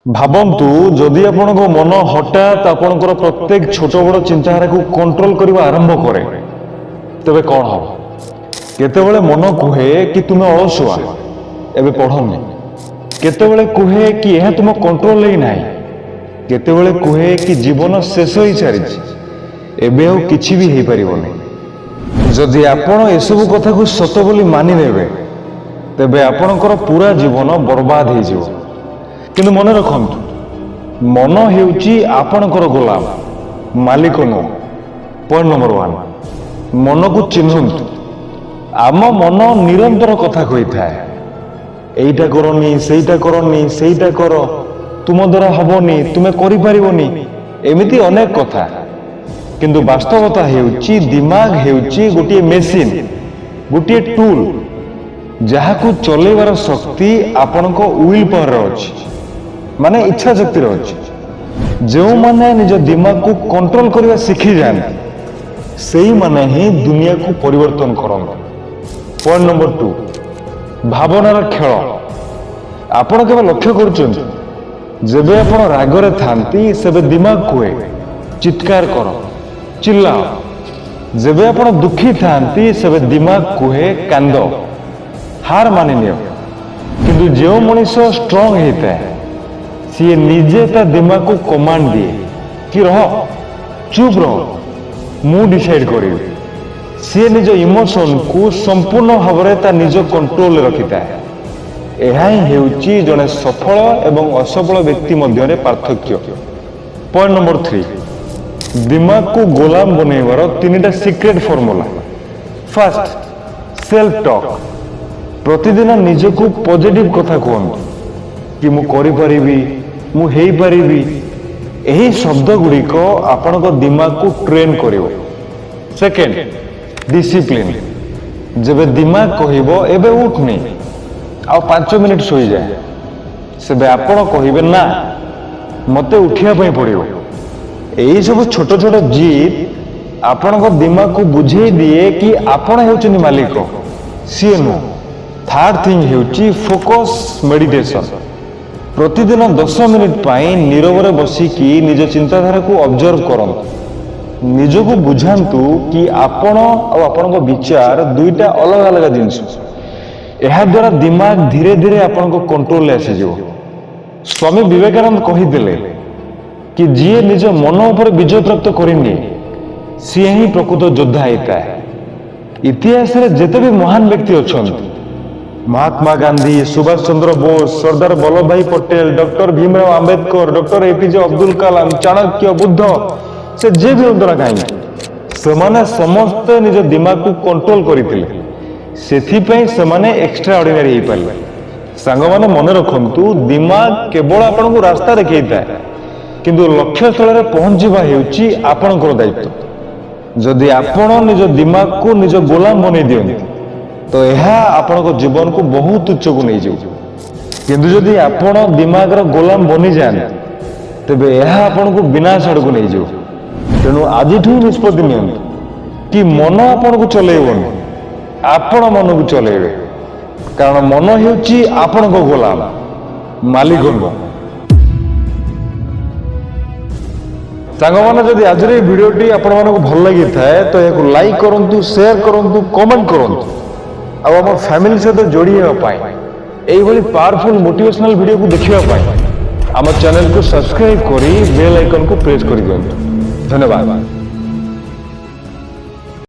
ଭାବନ୍ତୁ ଯଦି ଆପଣଙ୍କ ମନ ହଠାତ୍ ଆପଣଙ୍କର ପ୍ରତ୍ୟେକ ଛୋଟ ବଡ଼ ଚିନ୍ତାଧାରାକୁ କଣ୍ଟ୍ରୋଲ କରିବା ଆରମ୍ଭ କରେ ତେବେ କ'ଣ ହେବ? କେତେବେଳେ ମନ କୁହେ କି ତୁମେ ଅଳସୁଆ, ଏବେ ପଢ଼ନି। କେତେବେଳେ କୁହେ କି ଏହା ତୁମ କଣ୍ଟ୍ରୋଲ ହିଁ ନାହିଁ। କେତେବେଳେ କୁହେ କି ଜୀବନ ଶେଷ ହୋଇସାରିଛି, ଏବେ ଆଉ କିଛି ବି ହେଇପାରିବନି। ଯଦି ଆପଣ ଏସବୁ କଥାକୁ ସତ ବୋଲି ମାନିନେବେ ତେବେ ଆପଣଙ୍କର ପୁରା ଜୀବନ ବର୍ବାଦ ହେଇଯିବ। କିନ୍ତୁ ମନେ ରଖନ୍ତୁ, ମନ ହେଉଛି ଆପଣଙ୍କର ଗୋଲାମ, ମାଲିକ ନୁହଁ। ପଏଣ୍ଟ ନମ୍ବର 1, ମନକୁ ଚିହ୍ନନ୍ତୁ। ଆମ ମନ ନିରନ୍ତର କଥା କହିଥାଏ, ଏଇଟା କରନି, ସେଇଟା କରନି, ସେଇଟା କର, ତୁମ ଦ୍ୱାରା ହବନି, ତୁମେ କରିପାରିବନି, ଏମିତି ଅନେକ କଥା। କିନ୍ତୁ ବାସ୍ତବତା ହେଉଛି ଦିମାଗ ହେଉଛି ଗୋଟିଏ ମେସିନ୍, ଗୋଟିଏ ଟୁଲ୍, ଯାହାକୁ ଚଲେଇବାର ଶକ୍ତି ଆପଣଙ୍କ ୱିଲ୍ ପାୱାରରେ ଅଛି, ମାନେ ଇଚ୍ଛା ଶକ୍ତିରେ ଅଛି। ଯେଉଁମାନେ ନିଜ ଦିମାଗକୁ କଣ୍ଟ୍ରୋଲ କରିବା ଶିଖିଯାଆନ୍ତି ସେଇମାନେ ହିଁ ଦୁନିଆକୁ ପରିବର୍ତ୍ତନ କରନ୍ତି। ପଏଣ୍ଟ ନମ୍ବର 2, ଭାବନାର ଖେଳ। ଆପଣ କେବେ ଲକ୍ଷ୍ୟ କରୁଛନ୍ତି, ଯେବେ ଆପଣ ରାଗରେ ଥାନ୍ତି ସେବେ ଦିମାଗ କୁହେ ଚିତ୍କାର କର, ଚିଲ୍ଲାଅ। ଯେବେ ଆପଣ ଦୁଃଖୀ ଥାନ୍ତି ସେବେ ଦିମାଗ କୁହେ କାନ୍ଦ, ହାର ମାନିନିଅ। କିନ୍ତୁ ଯେଉଁ ମଣିଷ ଷ୍ଟ୍ରଙ୍ଗ ହେଇଥାଏ ସିଏ ନିଜେ ତା ଦିମାଗକୁ କମାଣ୍ଡ ଦିଏ କି ରହ, ଚୁପ୍ ରହ, ମୁଁ ଡିସାଇଡ୍ କରିବି। ସିଏ ନିଜ ଇମୋସନକୁ ସମ୍ପୂର୍ଣ୍ଣ ଭାବରେ ତା ନିଜ କଣ୍ଟ୍ରୋଲରେ ରଖିଥାଏ। ଏହା ହିଁ ହେଉଛି ଜଣେ ସଫଳ ଏବଂ ଅସଫଳ ବ୍ୟକ୍ତି ମଧ୍ୟରେ ପାର୍ଥକ୍ୟ। ପଏଣ୍ଟ ନମ୍ବର 3, ଦିମାଗକୁ ଗୋଲାମ ବନେଇବାର 3ଟା secret formula. First, self talk. ପ୍ରତିଦିନ ନିଜକୁ ପଜିଟିଭ କଥା କୁହନ୍ତୁ କି ମୁଁ କରିପାରିବି, ମୁଁ ହେଇପାରିବି। ଏହି ଶବ୍ଦ ଗୁଡ଼ିକ ଆପଣଙ୍କ ଦିମାଗକୁ ଟ୍ରେନ୍ କରିବ। Second, discipline. ଯେବେ ଦିମାଗ କହିବ ଏବେ ଉଠନି, ଆଉ 5 ମିନିଟ୍ ଶୋଇଯାଏ, ସେବେ ଆପଣ କହିବେ ନା, ମୋତେ ଉଠିବା ପାଇଁ ପଡ଼ିବ। ଏହିସବୁ ଛୋଟ ଛୋଟ ଜିଦ୍ ଆପଣଙ୍କ ଦିମାଗକୁ ବୁଝେଇ ଦିଏ କି ଆପଣ ହେଉଛନ୍ତି ମାଲିକ, ସିଏ ନୁହଁ। ଥାର୍ଡ ଥିଙ୍ଗ ହେଉଛି ଫୋକସ୍ ମେଡିଟେସନ୍। ପ୍ରତିଦିନ 10 ମିନିଟ୍ ପାଇଁ ନୀରବରେ ବସିକି ନିଜ ଚିନ୍ତାଧାରାକୁ ଅବଜର୍ଭ କରନ୍ତୁ। ନିଜକୁ ବୁଝାନ୍ତୁ କି ଆପଣ ଆଉ ଆପଣଙ୍କ ବିଚାର ଦୁଇଟା ଅଲଗା ଅଲଗା ଜିନିଷ। ଏହାଦ୍ୱାରା ଦିମାଗ ଧୀରେ ଧୀରେ ଆପଣଙ୍କ କଣ୍ଟ୍ରୋଲରେ ଆସିଯିବ। ସ୍ୱାମୀ ବିବେକାନନ୍ଦ କହିଥିଲେ କି ଯିଏ ନିଜ ମନ ଉପରେ ବିଜୟ ପ୍ରାପ୍ତ କରିନିଏ ସିଏ ହିଁ ପ୍ରକୃତ ଯୋଦ୍ଧା ହେଇଥାଏ। ଇତିହାସରେ ଯେତେ ବି ମହାନ ବ୍ୟକ୍ତି ଅଛନ୍ତି, ମହାତ୍ମା ଗାନ୍ଧୀ, ସୁଭାଷ ଚନ୍ଦ୍ର ବୋଷ, ସର୍ଦ୍ଦାର ବଲ୍ଲଭ ଭାଇ Patel, doctor Bhimrao Ambedkar, doctor APJ Abdul Kalam, Chanakya, Buddha, ସେ ଯିଏ ବି ହୁଅନ୍ତୁ ନା କାହିଁକି, ସେମାନେ ସମସ୍ତେ ନିଜ ଦିମାଗକୁ କଣ୍ଟ୍ରୋଲ କରିଥିଲେ। ସେଥିପାଇଁ ସେମାନେ ଏକ୍ସଟ୍ରା ଅର୍ଡିନାରୀ ହେଇପାରିଲେ। ସାଙ୍ଗମାନେ ମନେ ରଖନ୍ତୁ, ଦିମାଗ କେବଳ ଆପଣଙ୍କୁ ରାସ୍ତା ଦେଖେଇଥାଏ, କିନ୍ତୁ ଲକ୍ଷ୍ୟସ୍ଥଳରେ ପହଞ୍ଚିବା ହେଉଛି ଆପଣଙ୍କର ଦାୟିତ୍ୱ। ଯଦି ଆପଣ ନିଜ ଦିମାଗକୁ ନିଜ ଗୋଲାମ ବନେଇ ଦିଅନ୍ତି ତ ଏହା ଆପଣଙ୍କ ଜୀବନକୁ ବହୁତ ଉଚ୍ଚକୁ ନେଇଯିବ। କିନ୍ତୁ ଯଦି ଆପଣ ଦିମାଗର ଗୋଲାମ ବନିଯାଆନ୍ତି ତେବେ ଏହା ଆପଣଙ୍କୁ ବିନାଶ ଆଡ଼କୁ ନେଇଯିବ। ତେଣୁ ଆଜିଠୁ ନିଷ୍ପତ୍ତି ନିଅନ୍ତୁ କି ମନ ଆପଣଙ୍କୁ ଚଲେଇବନି, ଆପଣ ମନକୁ ଚଲେଇବେ। କାରଣ ମନ ହେଉଛି ଆପଣଙ୍କ ଗୋଲାମ, ମାଲିକ ନୁହଁ। ସାଙ୍ଗମାନେ, ଯଦି ଆଜିର ଏହି ଭିଡ଼ିଓଟି ଆପଣମାନଙ୍କୁ ଭଲ ଲାଗିଥାଏ ତ ଏହାକୁ ଲାଇକ୍ କରନ୍ତୁ, ସେୟାର କରନ୍ତୁ, କମେଣ୍ଟ କରନ୍ତୁ। ଆଉ ଆମ ଫ୍ୟାମିଲି ସହିତ ଯୋଡ଼ି ହେବା ପାଇଁ, ଏଇଭଳି ପାୱାରଫୁଲ୍ ମୋଟିଭେସନାଲ ଭିଡ଼ିଓକୁ ଦେଖିବା ପାଇଁ ଆମ ଚ୍ୟାନେଲକୁ ସବସ୍କ୍ରାଇବ୍ କରି ବେଲ୍ ଆଇକନକୁ ପ୍ରେସ୍ କରିଦିଅନ୍ତୁ। ଧନ୍ୟବାଦ।